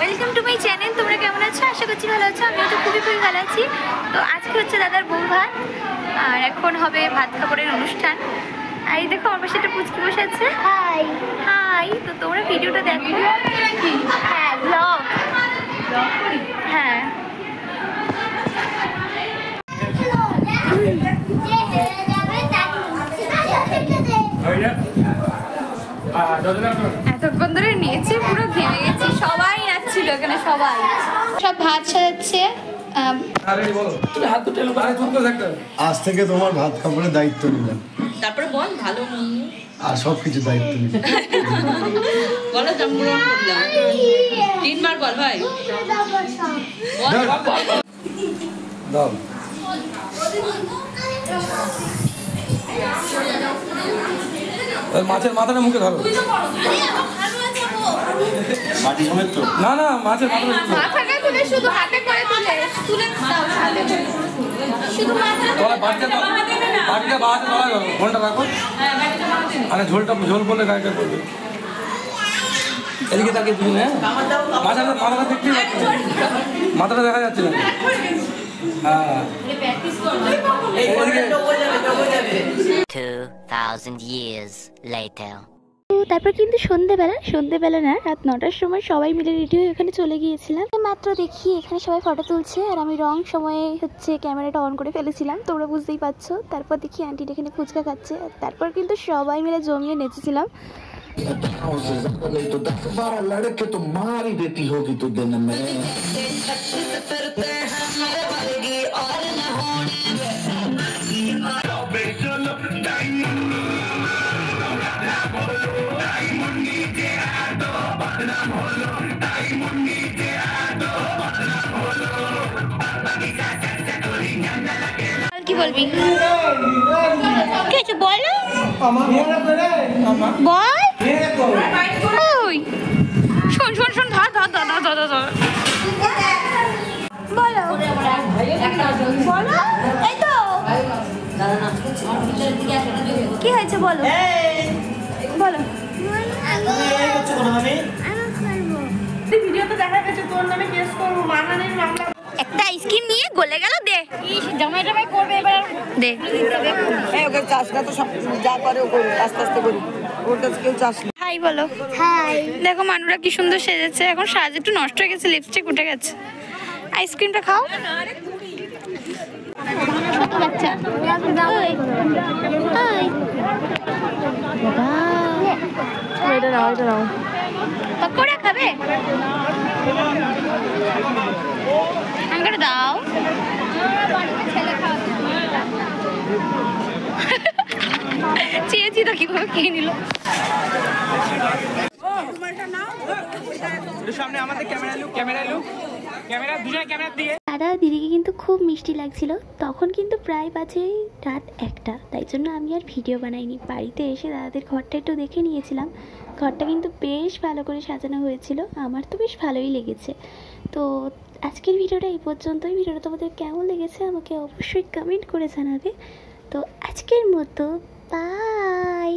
Welcome to my channel. তোমরা কেমন আছো? আশা করছি ভালো আছো। আমিও তো খুবই ভালো আছি। তো আজকে হচ্ছে দাদার বউ ভাত, আর এখন হবে ভাত খাবারের অনুষ্ঠান। আর এই দেখো আমার পাশে একটা পুচকি বসে আছে। High high. তো তোমরা ভিডিওটা দেখো। হ্যাঁ, ব্লগ। হ্যাঁ, এতক্ষণ ধরে নিয়েছি, পুরো ঘেমে গেছি। সবাই নাচছিল এখানে, সবাই সব ভাত সাজাচ্ছে। আজ থেকে তোমার ভাত খাবারের দায়িত্ব নিলাম। তারপরে বল ভালো আর সবকিছু দায়িত্ব নিলাম। বলো জন্মগ্রহণ করলাম 3 বার বল ভাই। দাও মাছের মাথাটা মুখে ধরো। না না, মাছের মাথাটা তুলে শুধু হাতে করে তুলে দাও, হাতে করে শুধু মাথা। বাটিটা বাহাতে তলায় ধরো, ঘন্টা রাখো। আরে ঝোলটা ঝোল করলে গায়ে করবে। এদিকে তাকিয়ে তুমি না, মাথাটা দেখতেই পাচ্ছি না, মাথাটা দেখা যাচ্ছে না। হ্যাঁ, 2000 years later. তারপর কিন্তু সন্ধেবেলা না, রাত 9টার সময় সবাই মিলে রেডি হয়ে এখানে চলে গিয়েছিলাম। মাত্র দেখি এখানে সবাই ফটো তুলছে, আর আমি রং সময়ে হচ্ছে ক্যামেরাটা অন করে ফেলেছিলাম, তোমরা বুঝতেই পারছো। তারপর দেখি আন্টিটা এখানে ফুচকা খাচ্ছে, তারপর কিন্তু সবাই মিলে জমিয়ে নেচেছিলাম। কি বলবি? কিছু বলো, বল। ওই শোন শোন শোন, ধর ধর ধর ধর ধর ধর, বলো বলো। এই তো কি হয়েছে বলো, বলো। ভিডিওতে দেখা গেছে তোর নামে কেস করব, মানহানির মামলা। একটা আইসক্রিম নিয়ে গলে গেল, দে। জামাই টামাই করবে এবার, দে। এই ওকে চাস না তো, সব যা করে ও করুক, আস্তে আস্তে করুক, ওর কাছে কেউ চাস না। হাই বলো। হাই। দেখো মানুরা কি সুন্দর সেজেছে। এখন সাজ একটু নষ্ট হয়ে গেছে, লিপস্টিক উঠে গেছে। আইসক্রিমটা খাও। ছোট বাচ্চা পকোড়া খাবে? আমাকে দাও। চেয়েছি তো, কিভাবে খেয়ে নিল। দাদা দিদিকে কিন্তু খুব মিষ্টি লাগছিল। তখন কিন্তু প্রায় বাজে রাত 1টা, তাই জন্য আমি আর ভিডিও বানাইনি। বাড়িতে এসে দাদাদের ঘরটা একটু দেখে নিয়েছিলাম। ঘরটা কিন্তু বেশ ভালো করে সাজানো হয়েছিল, আমার তো বেশ ভালোই লেগেছে। তো আজকের ভিডিওটা এই পর্যন্তই। ভিডিওটা তোমাদের কেমন লেগেছে আমাকে অবশ্যই কমেন্ট করে জানাবে। তো আজকের মতো বাই।